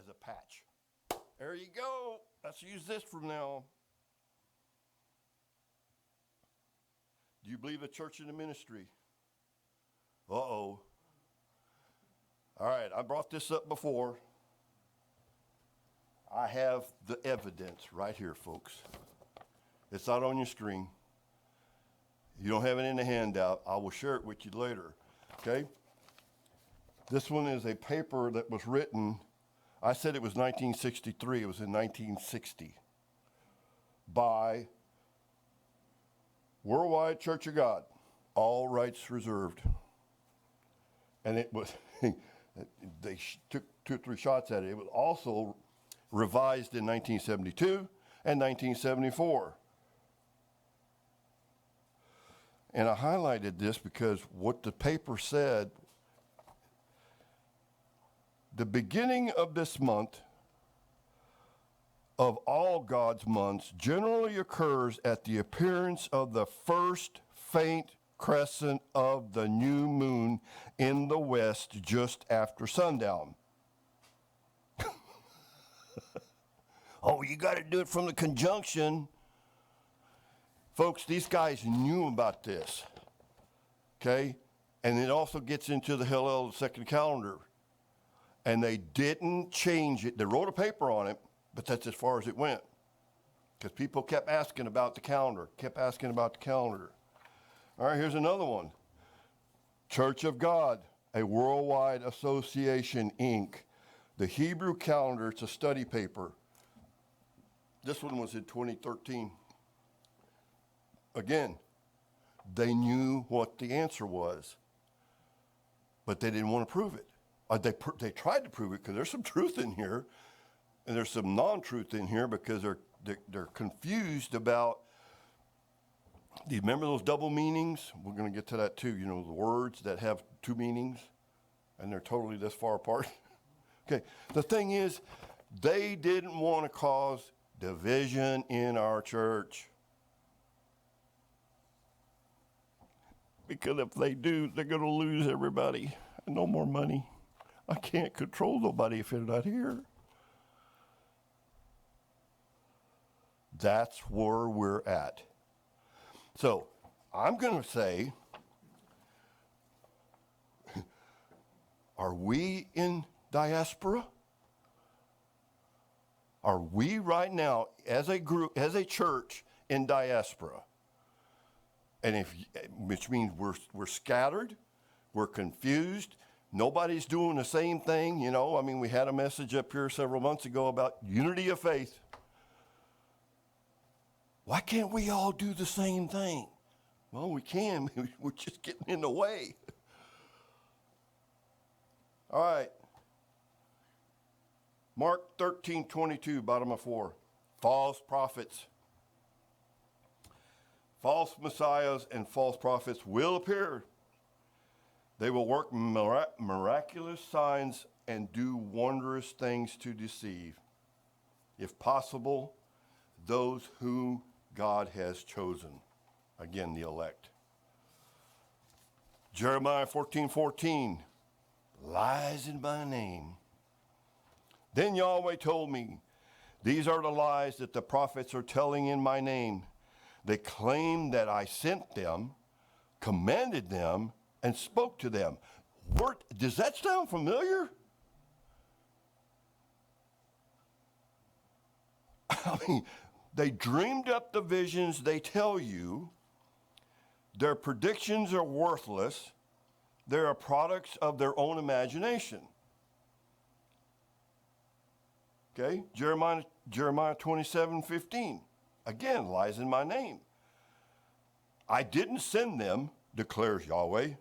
as a patch. There you go. Let's use this from now on. Do you believe the church and the ministry? Uh-oh. All right, I brought this up before. I have the evidence right here, folks. It's not on your screen. You don't have it in the handout. I will share it with you later, okay? This one is a paper that was written, I said it was 1963. It was in 1960 by Worldwide Church of God, all rights reserved. And it was, they took 2 or 3 shots at it. It was also revised in 1972 and 1974. And I highlighted this because what the paper said, the beginning of this month of all God's months generally occurs at the appearance of the first faint crescent of the new moon in the west just after sundown. Oh, you got to do it from the conjunction. Folks, these guys knew about this, okay? And it also gets into the Hillel second calendar. And they didn't change it. They wrote a paper on it, but that's as far as it went. Because people kept asking about the calendar, All right, here's another one. Church of God, a worldwide association, Inc. The Hebrew calendar, it's a study paper. This one was in 2013. Again, they knew what the answer was, but they didn't want to prove it. They tried to prove it because there's some truth in here, and there's some non-truth in here because they're confused about. Do you remember those double meanings? We're going to get to that too. You know, the words that have 2 meanings, and they're totally this far apart. Okay, the thing is, they didn't want to cause division in our church. Because if they do, they're going to lose everybody. No more money. I can't control nobody if they're not here. That's where we're at. So I'm going to say, are we in diaspora? Are we right now, as a group, as a church, in diaspora? And which means we're scattered, we're confused. Nobody's doing the same thing, you know. I mean, we had a message up here several months ago about unity of faith. Why can't we all do the same thing? Well, we can. We're just getting in the way. All right. Mark 13:22, bottom of 4. False prophets. False messiahs and false prophets will appear. They will work miraculous signs and do wondrous things to deceive, if possible, those whom God has chosen. Again, the elect. Jeremiah 14:14, lies in my name. Then Yahweh told me, these are the lies that the prophets are telling in my name. They claim that I sent them, commanded them, and spoke to them. Does that sound familiar? I mean, they dreamed up the visions they tell you. Their predictions are worthless. They are products of their own imagination. Okay, Jeremiah 27:15. Again, lies in my name. I didn't send them, declares Yahweh.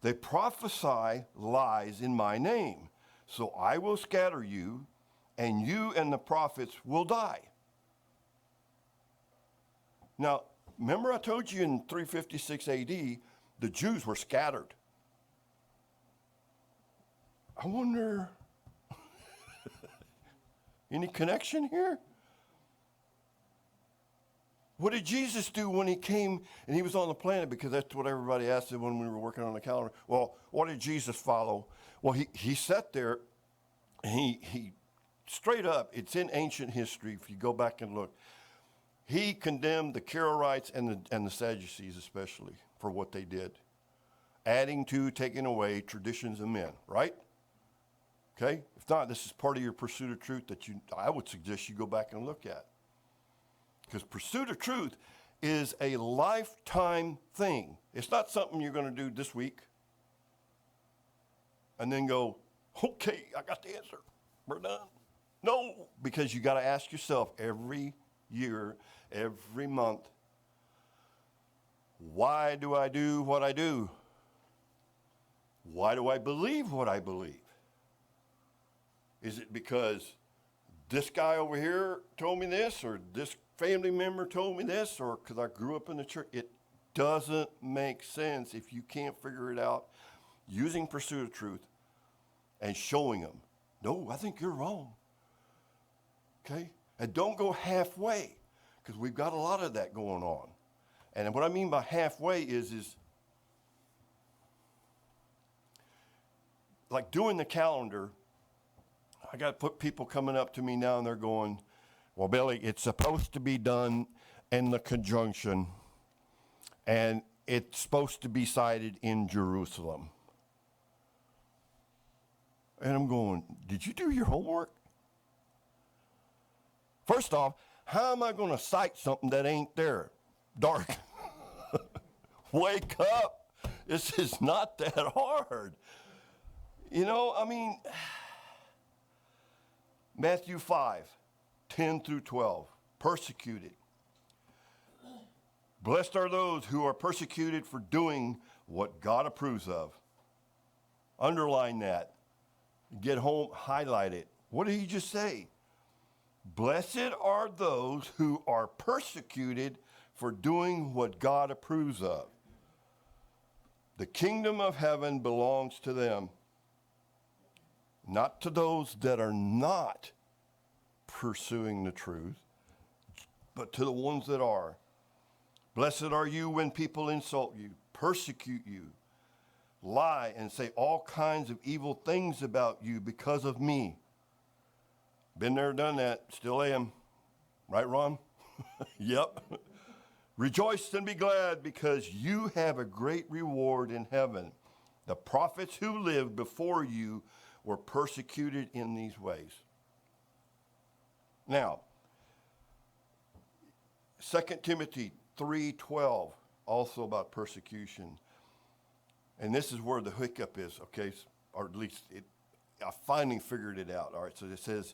They prophesy lies in my name. So I will scatter you, and you and the prophets will die. Now, remember I told you in 356 AD, the Jews were scattered. I wonder, any connection here? What did Jesus do when he came and he was on the planet? Because that's what everybody asked him when we were working on the calendar. Well, what did Jesus follow? Well, he sat there and he straight up, it's in ancient history. If you go back and look, he condemned the Karaites and the Sadducees especially for what they did, adding to, taking away traditions of men, right? Okay? If not, this is part of your pursuit of truth that I would suggest you go back and look at. Because pursuit of truth is a lifetime thing. It's not something you're going to do this week and then go, okay, I got the answer. We're done. No, because you got to ask yourself every year, every month, why do I do what I do? Why do I believe what I believe? Is it because this guy over here told me this, or this family member told me this, or because I grew up in the church? It doesn't make sense if you can't figure it out using pursuit of truth and showing them, no, I think you're wrong. Okay? And don't go halfway, because we've got a lot of that going on. And what I mean by halfway is like doing the calendar. I got people coming up to me now and they're going, well, Billy, it's supposed to be done in the conjunction and it's supposed to be cited in Jerusalem. And I'm going, did you do your homework? First off, how am I going to cite something that ain't there? Dark. Wake up. This is not that hard. You know, I mean, Matthew 5, 10 through 12, persecuted. Blessed are those who are persecuted for doing what God approves of. Underline that. Get home, highlight it. What did he just say? Blessed are those who are persecuted for doing what God approves of. The kingdom of heaven belongs to them. Not to those that are not pursuing the truth, but to the ones that are. Blessed are you when people insult you, persecute you, lie, and say all kinds of evil things about you because of me. Been there, done that, still am. Right, Ron? Yep. Rejoice and be glad because you have a great reward in heaven. The prophets who lived before you were persecuted in these ways. Now, 2 Timothy 3:12, also about persecution. And this is where the hiccup is, okay? Or at least I finally figured it out. All right, so it says,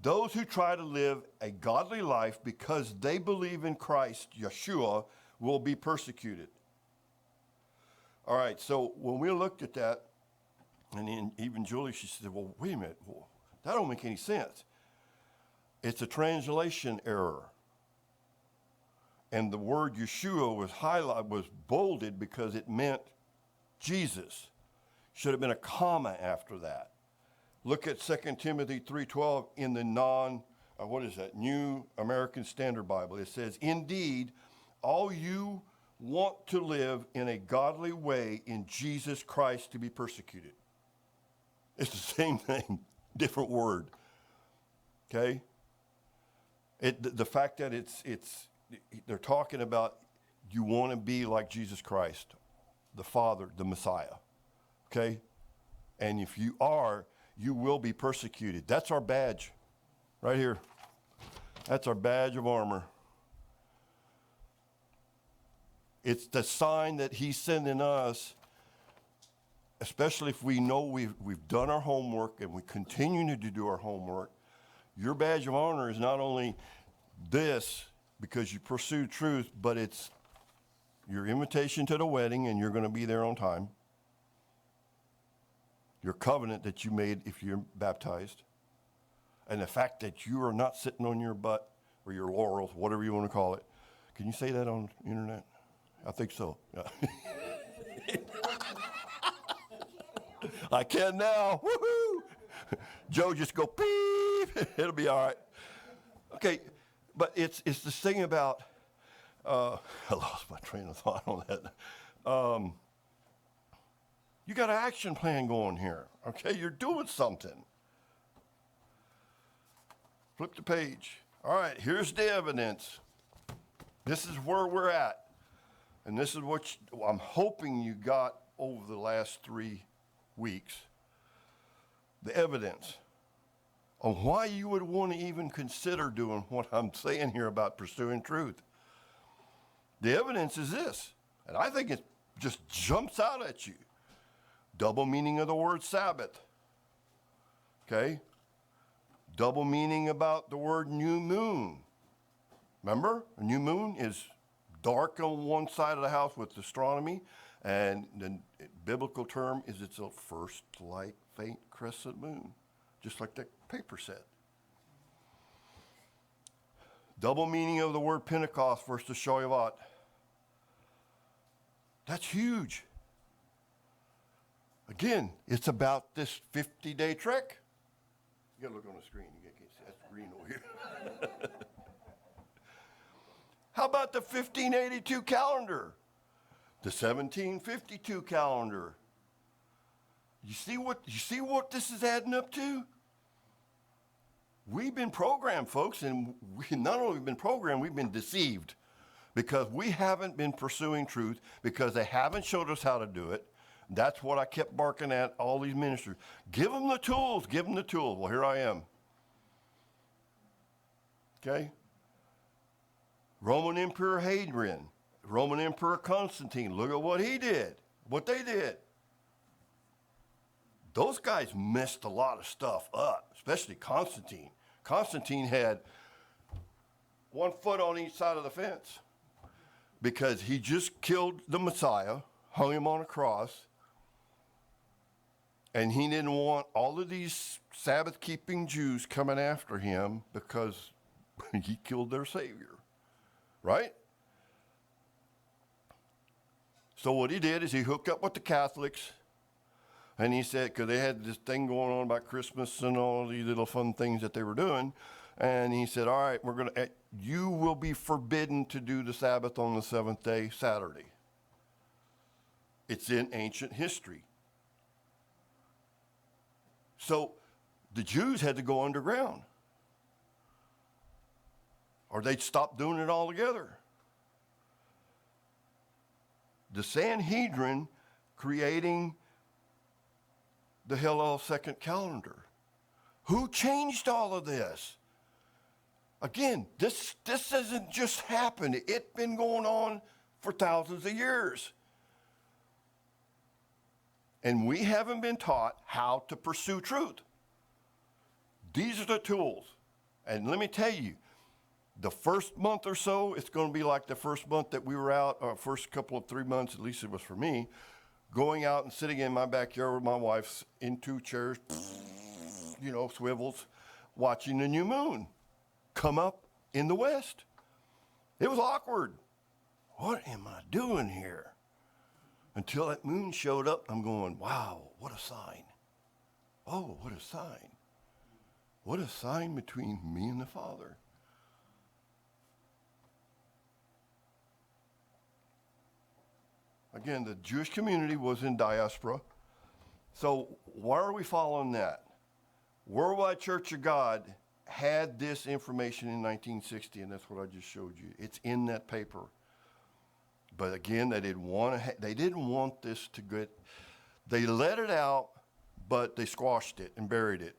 those who try to live a godly life because they believe in Christ, Yeshua, will be persecuted. All right, so when we looked at that, and then even Julie, she said, well, wait a minute, that don't make any sense. It's a translation error. And the word Yeshua was bolded because it meant Jesus. Should have been a comma after that. Look at 2 Timothy 3:12 in the New American Standard Bible. It says, indeed, all you want to live in a godly way in Jesus Christ to be persecuted. It's the same thing, different word. Okay? The fact that they're talking about you want to be like Jesus Christ, the Father, the Messiah. Okay? And if you are, you will be persecuted. That's our badge right here. That's our badge of armor. It's the sign that he's sending us, especially if we know we've done our homework and we continue to do our homework. Your badge of honor is not only this because you pursue truth, but it's your invitation to the wedding and you're going to be there on time. Your covenant that you made if you're baptized. And the fact that you are not sitting on your butt or your laurels, whatever you want to call it. Can you say that on the internet? I think so. Yeah. I can now. Woohoo! Joe, just go beep. It'll be all right. Okay, but it's this thing about, I lost my train of thought on that. You got an action plan going here, okay? You're doing something. Flip the page. All right, here's the evidence. This is where we're at. And this is what I'm hoping you got over the last 3 weeks. The evidence on why you would want to even consider doing what I'm saying here about pursuing truth. The evidence is this, and I think it just jumps out at you. Double meaning of the word Sabbath. Okay? Double meaning about the word new moon. Remember, a new moon is dark on one side of the house with astronomy, and the biblical term is it's a first light faint crescent moon, just like that paper said. Double meaning of the word Pentecost versus Shavuot. That's huge. Again, it's about this 50-day trek. You gotta look on the screen. You can't see. That's green over here. How about the 1582 calendar? The 1752 calendar? You see what this is adding up to? We've been programmed, folks, and we not only been programmed, we've been deceived because we haven't been pursuing truth because they haven't showed us how to do it. That's what I kept barking at all these ministers. Give them the tools, give them the tools. Well, here I am. Okay? Roman Emperor Hadrian, Roman Emperor Constantine, look at what he did, what they did. Those guys messed a lot of stuff up, especially Constantine. Constantine had 1 foot on each side of the fence because he just killed the Messiah, hung him on a cross, and he didn't want all of these Sabbath-keeping Jews coming after him because he killed their Savior. Right? So what he did is he hooked up with the Catholics, and he said, because they had this thing going on about Christmas and all these little fun things that they were doing, and he said, all right, you will be forbidden to do the Sabbath on the 7th day, Saturday. It's in ancient history. So the Jews had to go underground, or they'd stop doing it altogether. The Sanhedrin creating the Hillel second calendar. Who changed all of this? Again, this hasn't just happened. It's been going on for thousands of years. And we haven't been taught how to pursue truth. These are the tools. And let me tell you, the first month or so, it's going to be like the first month that we were out, or first couple of 3 months, at least it was for me, going out and sitting in my backyard with my wife in 2 chairs, swivels, watching the new moon come up in the west. It was awkward. What am I doing here? Until that moon showed up, I'm going, wow, what a sign. Oh, what a sign. What a sign between me and the Father. Again, the Jewish community was in diaspora. So why are we following that? Worldwide Church of God had this information in 1960, and that's what I just showed you. It's in that paper. But again, they didn't want this to get, they let it out, but they squashed it and buried it.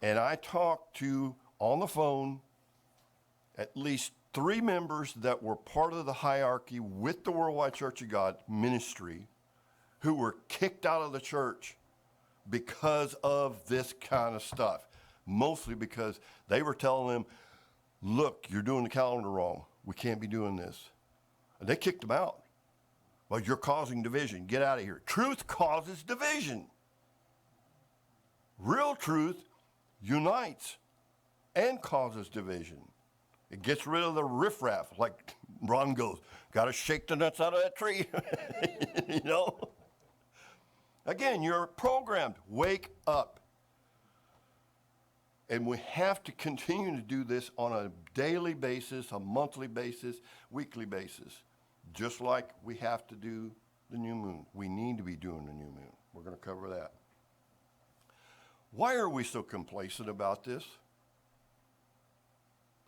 And I talked to, on the phone, at least 3 members that were part of the hierarchy with the Worldwide Church of God ministry who were kicked out of the church because of this kind of stuff. Mostly because they were telling them, look, you're doing the calendar wrong. We can't be doing this. And they kicked them out. Well, you're causing division. Get out of here. Truth causes division. Real truth unites and causes division. It gets rid of the riffraff, like Ron goes, got to shake the nuts out of that tree. Again, you're programmed. Wake up. And we have to continue to do this on a daily basis, a monthly basis, weekly basis, just like we have to do the new moon. We need to be doing the new moon. We're going to cover that. Why are we so complacent about this?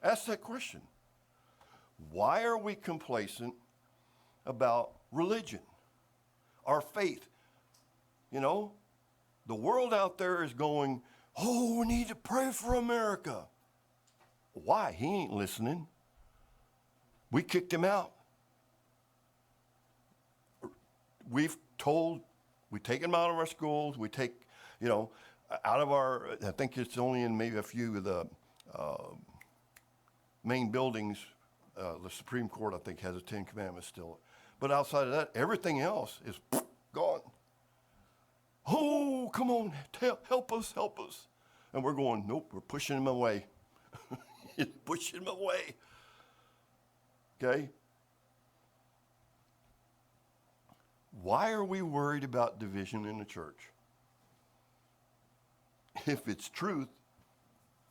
Ask that question. Why are we complacent about religion, our faith? You know, the world out there is going, oh, we need to pray for America. Why? He ain't listening. We kicked him out. We take him out of our schools. We take, out of our, I think it's only in maybe a few of the main buildings. The Supreme Court, I think, has the Ten Commandments still. But outside of that, everything else is gone. Oh, come on, help us. And we're going, nope, we're pushing him away. Pushing him away. Okay? Why are we worried about division in the church? If it's truth,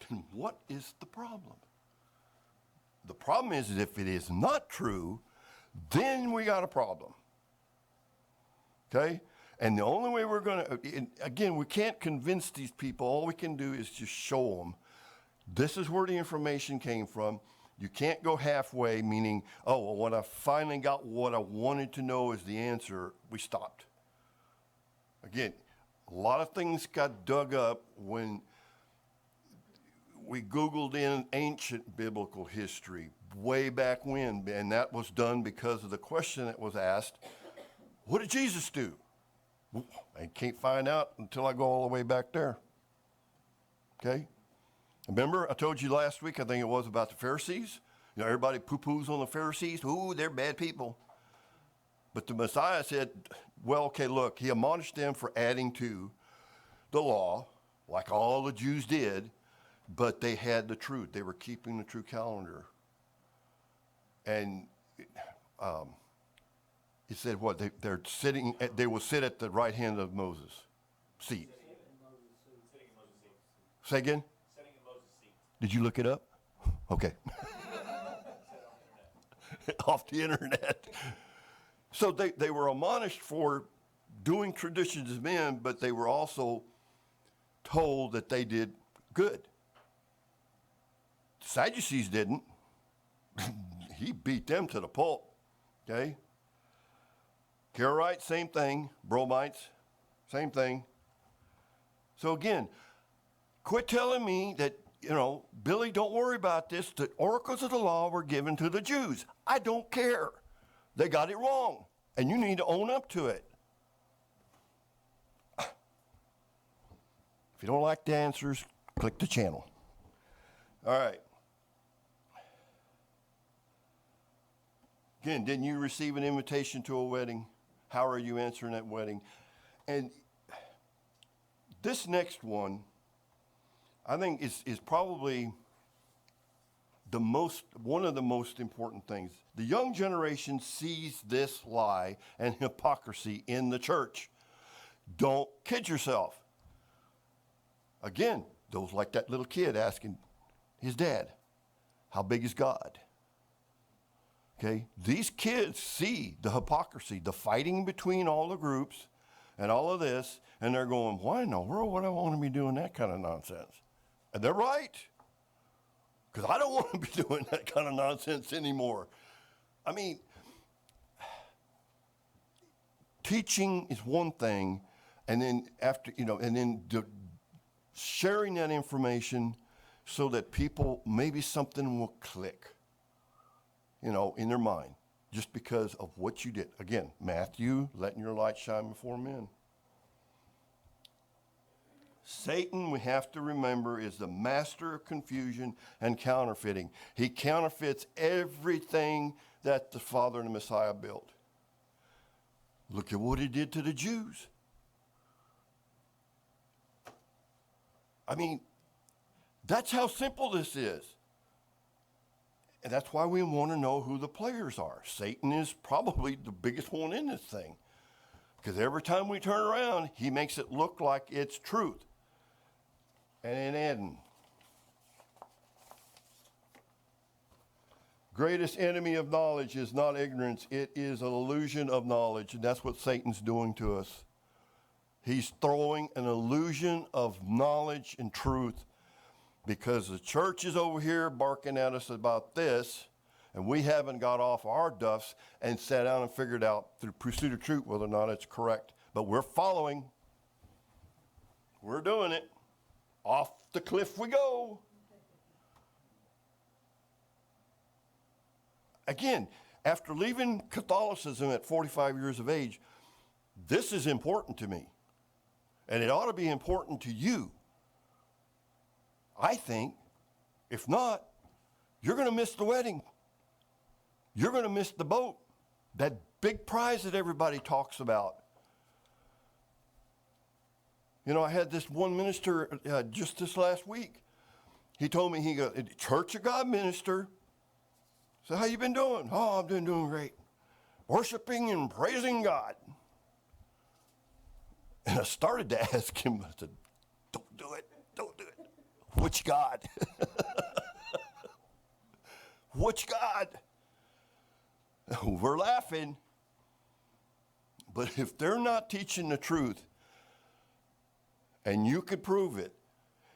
then what is the problem? The problem is that if it is not true, then we got a problem. Okay? And the only way we're going to, again, we can't convince these people. All we can do is just show them this is where the information came from. You can't go halfway, meaning, oh, well, when I finally got what I wanted to know is the answer, we stopped. Again, a lot of things got dug up when we Googled in ancient biblical history way back when, and that was done because of the question that was asked, what did Jesus do? I can't find out until I go all the way back there. Okay? Remember, I told you last week, I think it was about the Pharisees. Everybody poo-poos on the Pharisees. Ooh, they're bad people. But the Messiah said, well, okay, look, he admonished them for adding to the law, like all the Jews did, but they had the truth. They were keeping the true calendar. And he said what? They will sit at the right hand of Moses' seat. Say again? Sitting in Moses' seat. Did you look it up? Okay. Off the internet. So they were admonished for doing traditions as men, but they were also told that they did good. The Sadducees didn't. He beat them to the pulp. Okay? Karaites, same thing. Bromites, same thing. So again, quit telling me that, Billy, don't worry about this. The oracles of the law were given to the Jews. I don't care. They got it wrong, and you need to own up to it. If you don't like the answers, click the channel. All right. Again, didn't you receive an invitation to a wedding? How are you answering that wedding? And this next one, I think is probably one of the most important things. The young generation sees this lie and hypocrisy in the church. Don't kid yourself. Again, those like that little kid asking his dad, how big is God? Okay, these kids see the hypocrisy, the fighting between all the groups and all of this, and they're going, why in the world would I want to be doing that kind of nonsense? And they're right, because I don't want to be doing that kind of nonsense anymore. I mean, teaching is one thing, and then sharing that information so that people, maybe something will click. In their mind, just because of what you did. Again, Matthew, letting your light shine before men. Satan, we have to remember, is the master of confusion and counterfeiting. He counterfeits everything that the Father and the Messiah built. Look at what he did to the Jews. I mean, that's how simple this is. And that's why we want to know who the players are. Satan is probably the biggest one in this thing. Because every time we turn around, he makes it look like it's truth. And it isn't. Greatest enemy of knowledge is not ignorance. It is an illusion of knowledge. And that's what Satan's doing to us. He's throwing an illusion of knowledge and truth. because the church is over here barking at us about this, and we haven't got off our duffs and sat down and figured out through pursuit of truth whether or not it's correct. But we're following. We're doing it. Off the cliff we go. Again, after leaving Catholicism at 45 years of age, this is important to me. And it ought to be important to you. I think, if not, you're going to miss the wedding. You're going to miss the boat, that big prize that everybody talks about. You know, I had this one minister just this last week. He told me, he goes, Church of God minister. So how you been doing? Oh, I'm doing great. Worshiping and praising God. And I started to ask him, I said, don't do it. Which God? Which God? We're laughing. But if they're not teaching the truth, and you could prove it,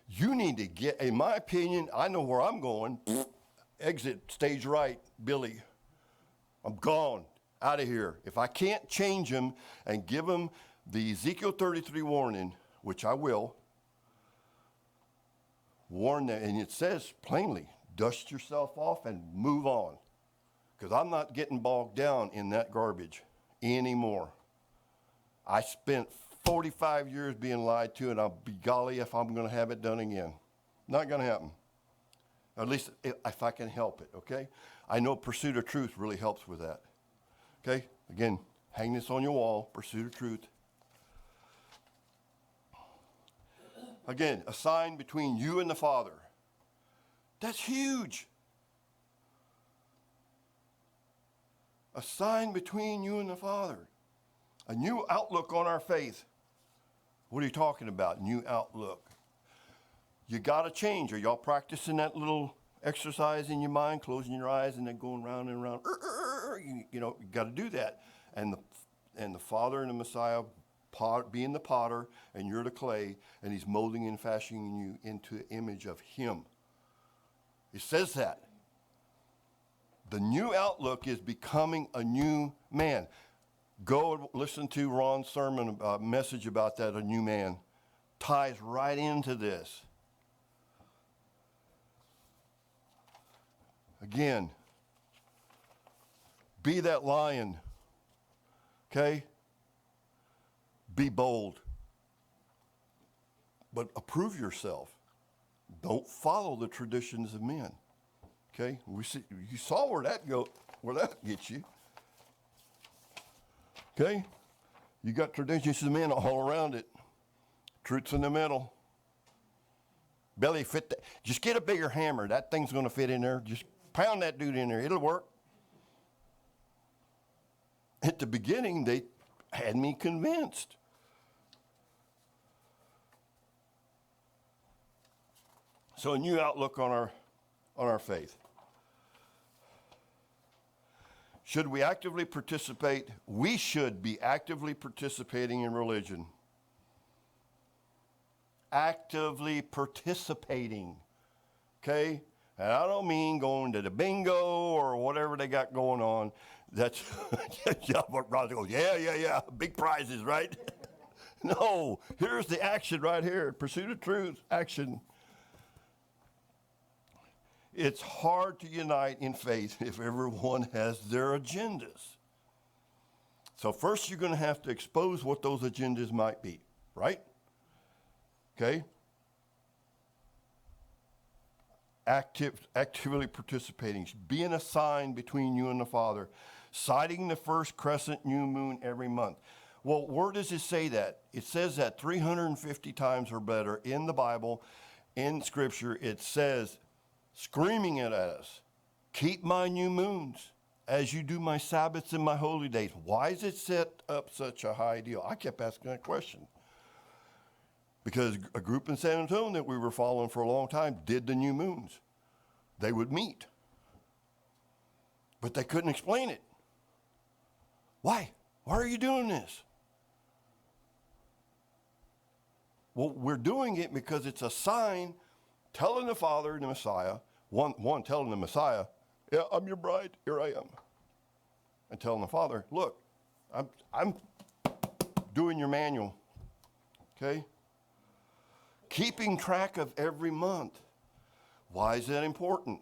you need to get, in my opinion, I know where I'm going. Exit stage right, Billy. I'm gone, out of here. If I can't change them and give them the Ezekiel 33 warning, which I will, warn them, and it says plainly, dust yourself off and move on. Because I'm not getting bogged down in that garbage anymore. I spent 45 years being lied to, and I'll be golly if I'm going to have it done again. Not going to happen. At least if I can help it, okay? I know pursuit of truth really helps with that. Okay? Again, hang this on your wall, pursuit of truth. Again, a sign between you and the Father. That's huge. A sign between you and the Father. A new outlook on our faith. What are you talking about? New outlook. You got to change. Are y'all practicing that little exercise in your mind, closing your eyes and then going round and round? You know, you got to do that. And the Father and the Messiah being the potter, and you're the clay, and he's molding and fashioning you into the image of him. It says that. The new outlook is becoming a new man. Go and listen to Ron's sermon, message about that, a new man. Ties right into this. Again, be that lion, okay? Be bold, but approve yourself. Don't follow the traditions of men, okay? You saw where that gets you, okay? You got traditions of men all around it. Truth's in the middle. Billy, fit that. Just get a bigger hammer. That thing's going to fit in there. Just pound that dude in there. It'll work. At the beginning, they had me convinced. So a new outlook on our faith. Should we actively participate? We should be actively participating in religion. Actively participating. Okay? And I don't mean going to the bingo or whatever they got going on. That's, Ron goes, yeah, big prizes, right? No, here's the action right here. Pursuit of truth, action. It's hard to unite in faith if everyone has their agendas. So first you're going to have to expose what those agendas might be, right? Okay? Actively participating, being a sign between you and the Father, sighting the first crescent new moon every month. Well, where does it say that? It says that 350 times or better in the Bible, in Scripture. It says, screaming it at us, keep my new moons as you do my Sabbaths and my holy days. Why is it set up such a high deal? I kept asking that question. Because a group in San Antonio that we were following for a long time did the new moons. They would meet. But they couldn't explain it. Why? Why are you doing this? Well, we're doing it because it's a sign telling the Father and the Messiah, one telling the Messiah, yeah, I'm your bride, here I am. And telling the Father, look, I'm doing your manual, okay? Keeping track of every month. Why is that important?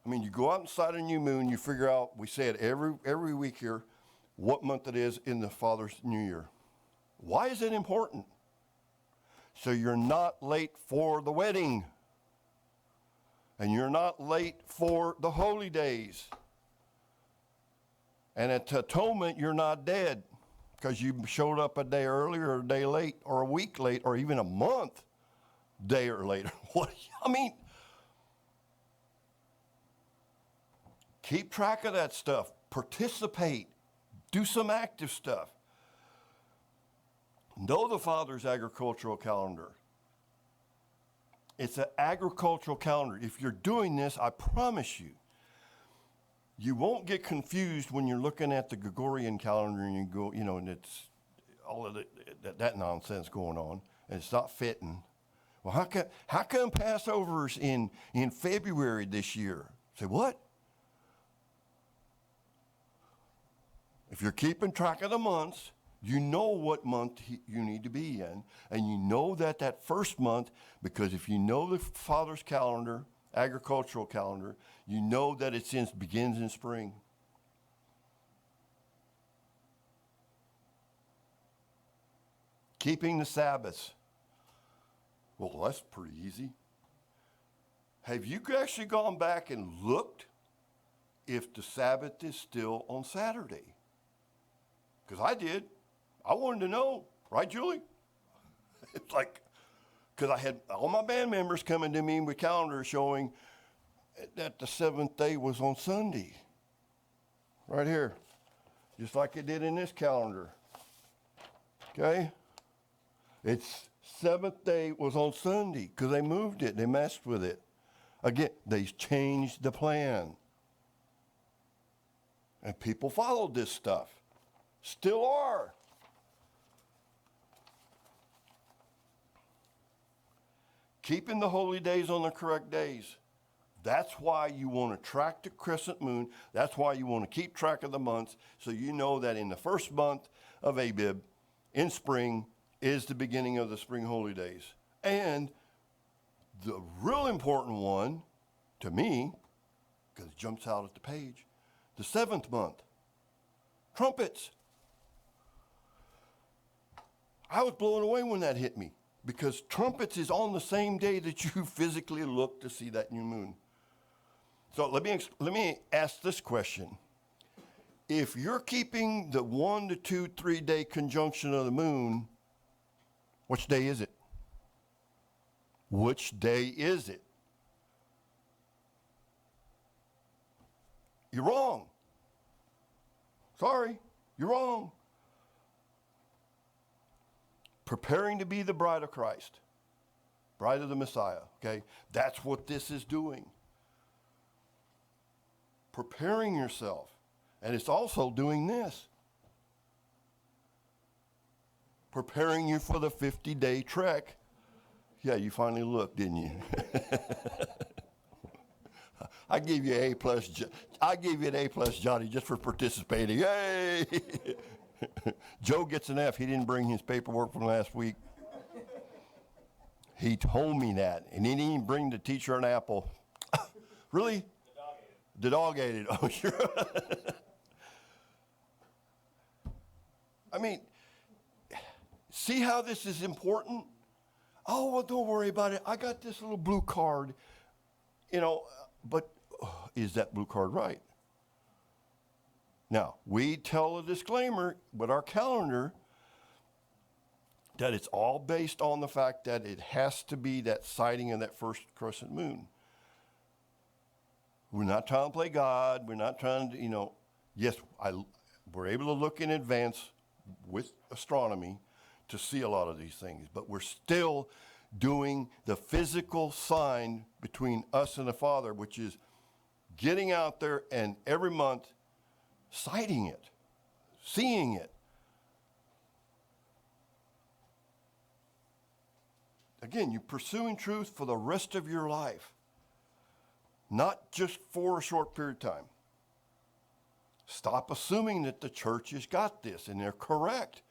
I mean, you go out inside a new moon, you figure out, we say it every week here, what month it is in the Father's new year. Why is it important? So you're not late for the wedding. And you're not late for the holy days. And at atonement, you're not dead because you showed up a day earlier or a day late or a week late or even a month day or later. What? I mean, keep track of that stuff. Participate. Do some active stuff. Know the Father's agricultural calendar. It's an agricultural calendar. If you're doing this, I promise you, you won't get confused when you're looking at the Gregorian calendar and you go, and it's all of that nonsense going on, and it's not fitting. Well, how come Passover's in February this year? Say, what? If you're keeping track of the months, you know what month you need to be in, and you know that first month, because if you know the Father's calendar, agricultural calendar, you know that it begins in spring. Keeping the Sabbaths. Well, that's pretty easy. Have you actually gone back and looked if the Sabbath is still on Saturday? Because I did. I wanted to know, right, Julie? It's like, because I had all my band members coming to me with calendars showing that the seventh day was on Sunday. Right here. Just like it did in this calendar. Okay? It's seventh day was on Sunday because they moved it. They messed with it. Again, they changed the plan. And people followed this stuff. Still are. Keeping the holy days on the correct days. That's why you want to track the crescent moon. That's why you want to keep track of the months, so you know that in the first month of Abib, in spring, is the beginning of the spring holy days. And the real important one, to me, because it jumps out at the page, the seventh month. Trumpets. I was blown away when that hit me, because trumpets is on the same day that you physically look to see that new moon. So let me ask this question. If you're keeping the 1 to 2, 3 day conjunction of the moon, which day is it? Which day is it? You're wrong. Sorry, you're wrong. Preparing to be the bride of Christ, bride of the Messiah, okay? That's what this is doing. Preparing yourself. And it's also doing this. Preparing you for the 50-day trek. Yeah, you finally looked, didn't you? I gave you an A+. I gave you an A+, Johnny, just for participating. Yay! Joe gets an F. He didn't bring his paperwork from last week. He told me that. And he didn't even bring the teacher an apple. Really? The dog ate it. Oh, sure. I mean, see how this is important? Oh, well, don't worry about it. I got this little blue card, but is that blue card right? Now, we tell a disclaimer with our calendar that it's all based on the fact that it has to be that sighting of that first crescent moon. We're not trying to play God. We're not trying to, yes, we're able to look in advance with astronomy to see a lot of these things, but we're still doing the physical sign between us and the Father, which is getting out there and every month sighting it, seeing it. Again, you're pursuing truth for the rest of your life, not just for a short period of time. Stop assuming that the church has got this, and they're correct.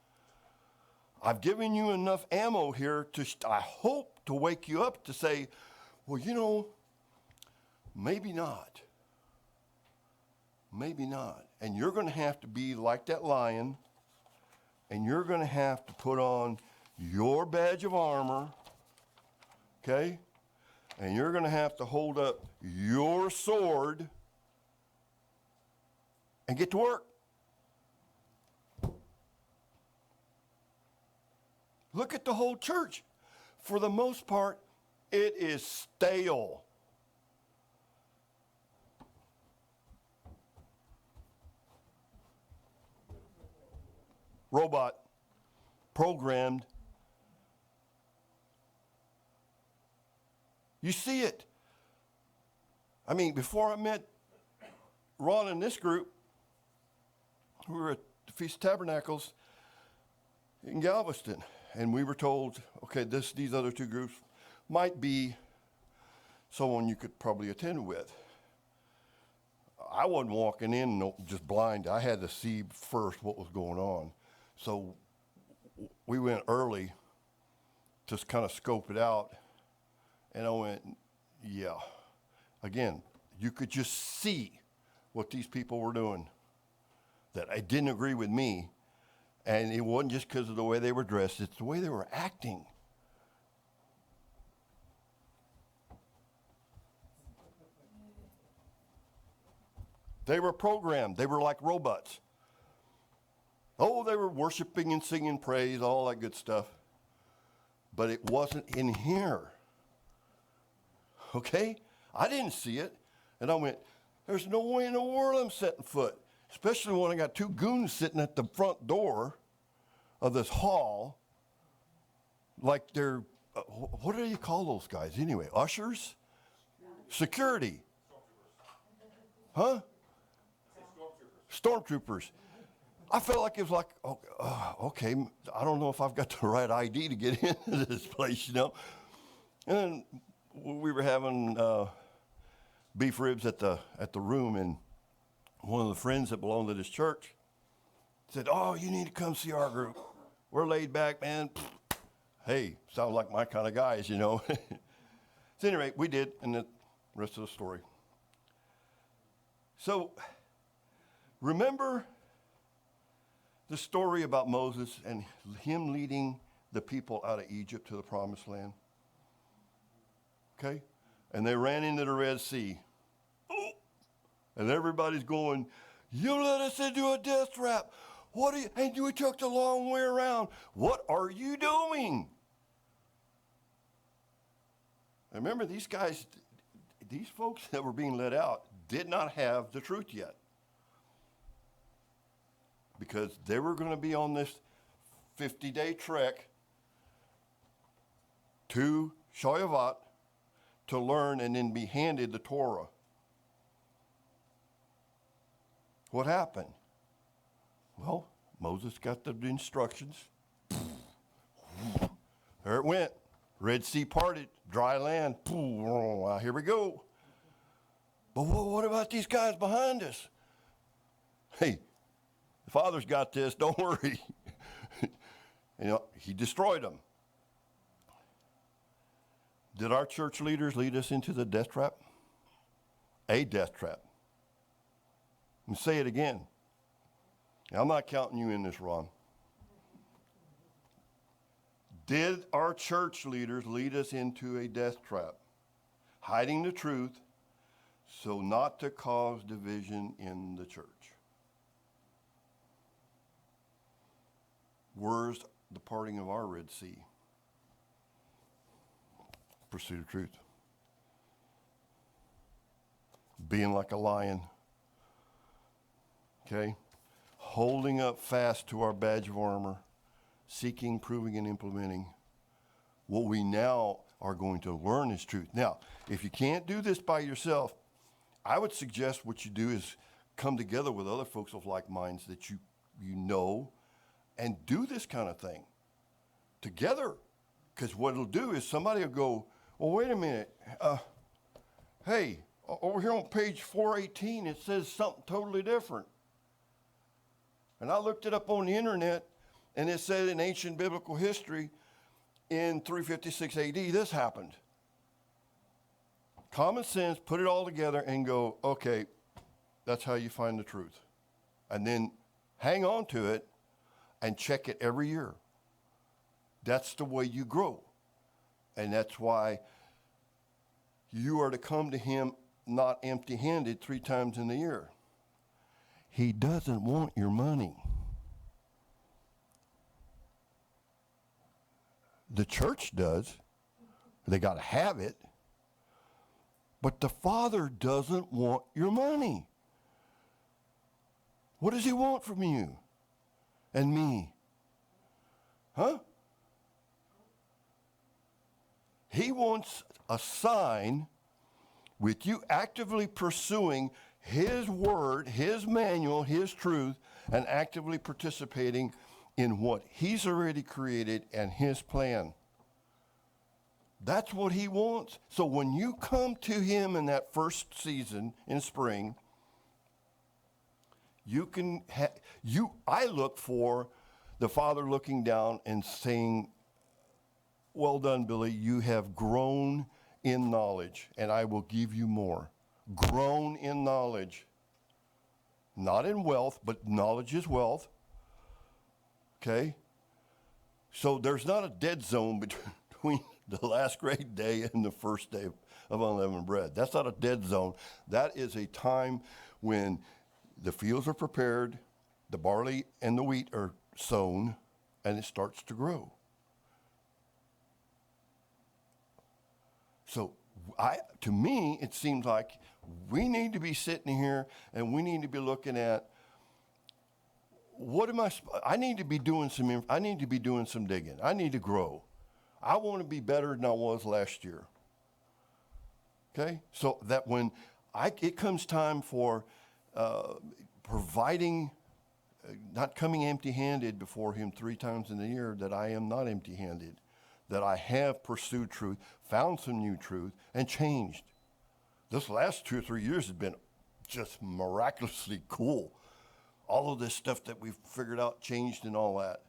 I've given you enough ammo here I hope, to wake you up to say, well, maybe not. Maybe not. And you're going to have to be like that lion, and you're going to have to put on your badge of armor, okay? And you're going to have to hold up your sword and get to work. Look at the whole church. For the most part, it is stale. Robot, programmed. You see it. I mean, before I met Ron and this group, we were at the Feast of Tabernacles in Galveston, and we were told, okay, these other two groups might be someone you could probably attend with. I wasn't walking in just blind. I had to see first what was going on. So we went early to kind of scope it out, and I went, yeah. Again, you could just see what these people were doing, that I didn't agree with me. And it wasn't just because of the way they were dressed, it's the way they were acting. They were programmed. They were like robots. Oh, they were worshiping and singing praise, all that good stuff. But it wasn't in here. Okay? I didn't see it. And I went, there's no way in the world I'm setting foot. Especially when I got two goons sitting at the front door of this hall. Like they're, what do you call those guys anyway? Ushers? Security. Huh? Stormtroopers. I felt like it was like, okay, I don't know if I've got the right ID to get into this place, And then we were having beef ribs at the room, and one of the friends that belonged to this church said, oh, you need to come see our group. We're laid back, man. Hey, sound like my kind of guys, So anyway, we did, and the rest of the story. So remember the story about Moses and him leading the people out of Egypt to the promised land? Okay? And they ran into the Red Sea. Oh. And everybody's going, you let us into a death trap. And you took the long way around. What are you doing? And remember, these folks that were being let out did not have the truth yet. Because they were going to be on this 50-day trek to Shavuot to learn and then be handed the Torah. What happened? Well, Moses got the instructions. There it went. Red Sea parted, dry land. Here we go. But what about these guys behind us? Hey, the Father's got this, don't worry. He destroyed them. Did our church leaders lead us into the death trap? A death trap. And say it again. Now, I'm not counting you in this, Ron. Did our church leaders lead us into a death trap? Hiding the truth so not to cause division in the church. Where's the parting of our Red Sea? Pursuit of truth. Being like a lion. Okay? Holding up fast to our badge of armor. Seeking, proving, and implementing. What we now are going to learn is truth. Now, if you can't do this by yourself, I would suggest what you do is come together with other folks of like minds that you know and do this kind of thing together. Because what it'll do is somebody will go, well, wait a minute. Hey, over here on page 418, it says something totally different. And I looked it up on the internet, and it said in ancient biblical history, in 356 AD, this happened. Common sense, put it all together and go, okay, that's how you find the truth. And then hang on to it and check it every year. That's the way you grow. And that's why you are to come to him not empty-handed 3 times in the year. He doesn't want your money. The church does. They got to have it. But the Father doesn't want your money. What does he want from you and me? Huh? He wants a sign with you actively pursuing his word, his manual, his truth, and actively participating in what he's already created and his plan. That's what he wants. So when you come to him in that first season in spring, I look for the Father looking down and saying, well done, Billy, you have grown in knowledge, and I will give you more. Grown in knowledge. Not in wealth, but knowledge is wealth. Okay? So there's not a dead zone between the last grade day and the first day of unleavened bread. That's not a dead zone. That is a time when the fields are prepared, the barley and the wheat are sown, and it starts to grow. So to me, it seems like we need to be sitting here and we need to be looking at I need to be doing some digging. I need to grow. I want to be better than I was last year. Okay? So that when it comes time for providing, not coming empty-handed before him 3 times in the year, that I am not empty-handed, that I have pursued truth, found some new truth, and changed. This last 2 or 3 years has been just miraculously cool. All of this stuff that we've figured out changed and all that.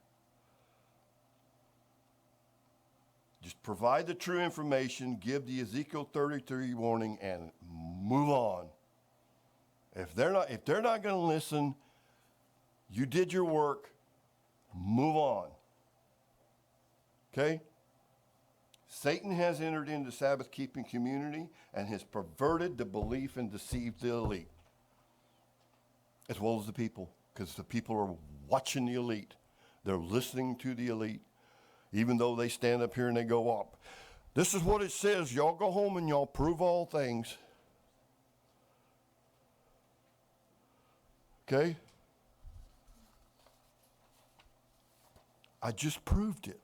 Just provide the true information, give the Ezekiel 33 warning, and move on. If they're not going to listen, you did your work, move on. Okay? Satan has entered into Sabbath-keeping community and has perverted the belief and deceived the elite, as well as the people, because the people are watching the elite. They're listening to the elite, even though they stand up here and they go up. This is what it says. Y'all go home and y'all prove all things. Okay? I just proved it.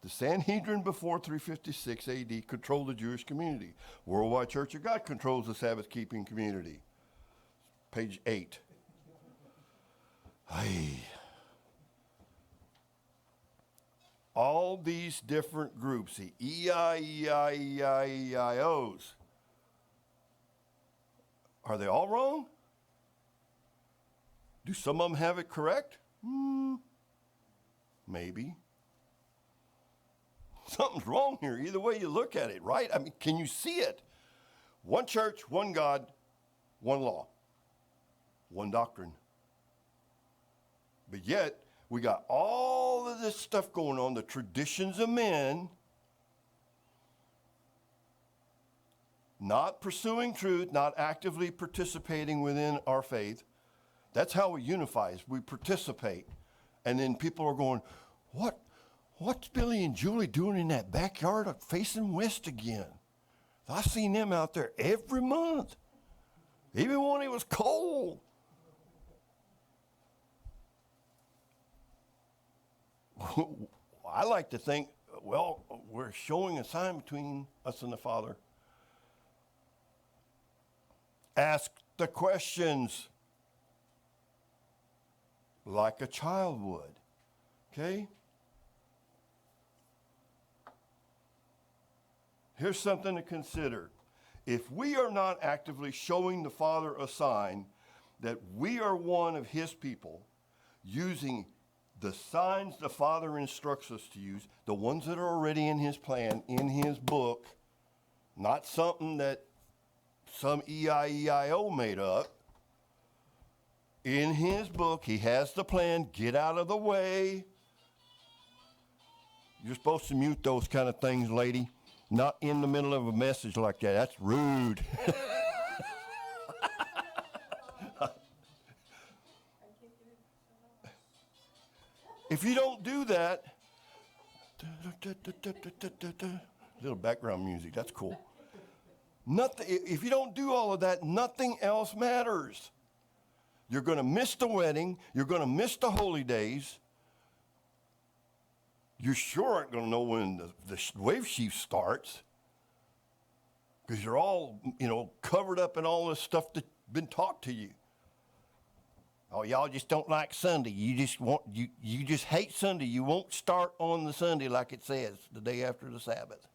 The Sanhedrin before 356 AD controlled the Jewish community. Worldwide Church of God controls the Sabbath-keeping community. Page 8. Hey. All these different groups, the EIOs, are they all wrong? Do some of them have it correct? Maybe. Something's wrong here, either way you look at it, right? I mean, can you see it? One church, one God, one law, one doctrine. But yet, we got all of this stuff going on, the traditions of men, not pursuing truth, not actively participating within our faith. That's how we unify, is we participate. And then people are going, what's Billy and Julie doing in that backyard facing west again? I've seen them out there every month, even when it was cold. I like to think, well, we're showing a sign between us and the Father. Ask the questions like a child would, okay? here's something to consider. If we are not actively showing the Father a sign that we are one of his people, using the signs the Father instructs us to use, the ones that are already in his plan, in his book, not something that some E-I-E-I-O made up. In his book, he has the plan. Get out of the way. You're supposed to mute those kind of things, lady. Not in the middle of a message like that. That's rude. If you don't do that, little background music, that's cool. Nothing. If you don't do all of that, nothing else matters. You're going to miss the wedding. You're going to miss the holy days. You sure aren't going to know when the wave sheaf starts, because you're all, covered up in all this stuff that's been taught to you. Oh, y'all just don't like Sunday. You just hate Sunday. You won't start on the Sunday like it says, the day after the Sabbath.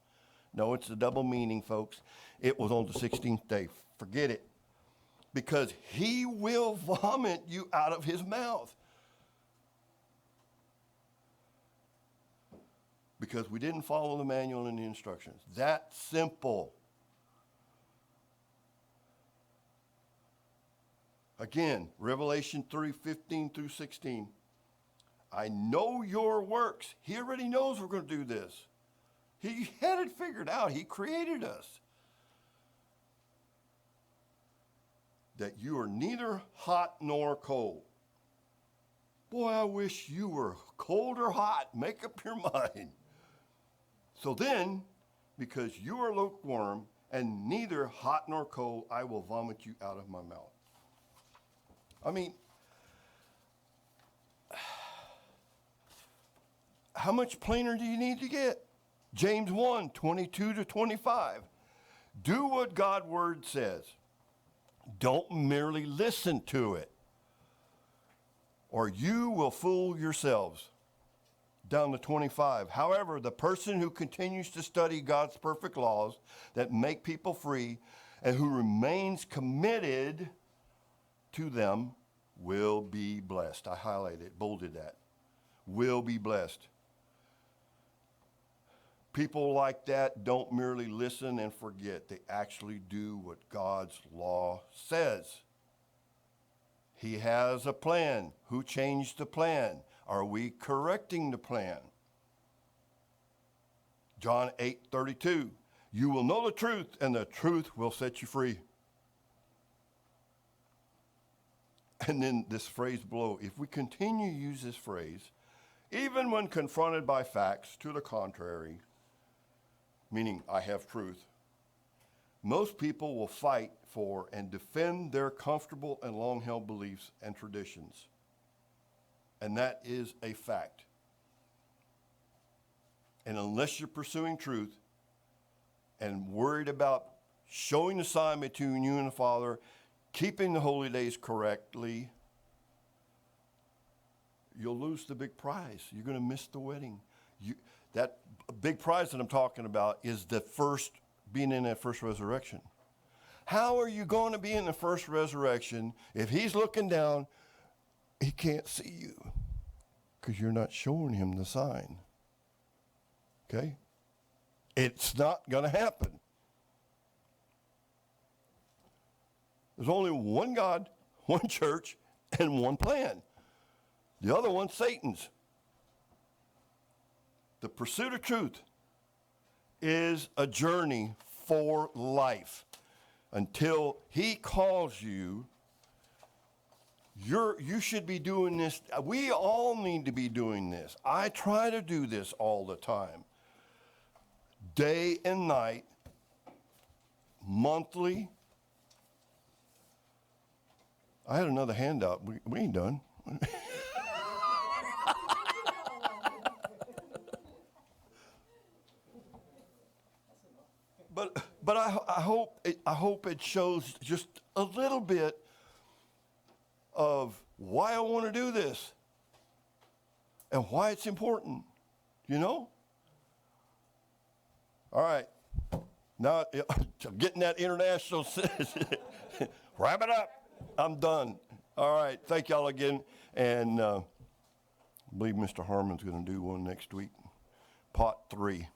No, it's a double meaning, folks. It was on the 16th day. Forget it. Because he will vomit you out of his mouth. Because we didn't follow the manual and the instructions. That simple. Again, Revelation 3:15 through 16. I know your works. He already knows we're going to do this. He had it figured out. He created us. That you are neither hot nor cold. Boy, I wish you were cold or hot. Make up your mind. So then, because you are lukewarm and neither hot nor cold, I will vomit you out of my mouth. I mean, how much plainer do you need to get? James 1:22 to 25. Do what God's word says. Don't merely listen to it, or you will fool yourselves. Down to 25. However, the person who continues to study God's perfect laws that make people free and who remains committed to them will be blessed. I highlighted, bolded that. Will be blessed. People like that don't merely listen and forget. They actually do what God's law says. He has a plan. Who changed the plan? Are we correcting the plan? John 8:32. You will know the truth, and the truth will set you free. And then this phrase below, if we continue to use this phrase, even when confronted by facts to the contrary, meaning I have truth, most people will fight for and defend their comfortable and long-held beliefs and traditions. And that is a fact. And unless you're pursuing truth and worried about showing the sign between you and the Father, keeping the holy days correctly, you'll lose the big prize. You're going to miss the wedding. That big prize that I'm talking about is the first, being in that first resurrection. How are you going to be in the first resurrection if he's looking down? He can't see you because you're not showing him the sign. Okay? It's not going to happen. There's only one God, one church, and one plan. The other one's Satan's. The pursuit of truth is a journey for life until he calls you. You should be doing this. We all need to be doing this. I try to do this all the time. Day and night, monthly. I had another handout. We ain't done. But I hope it shows just a little bit of why I want to do this and why it's important, you know? All right. Now, I'm getting that international citizen. Wrap it up. I'm done. All right. Thank y'all again. And I believe Mr. Harmon's going to do one next week. Pot 3.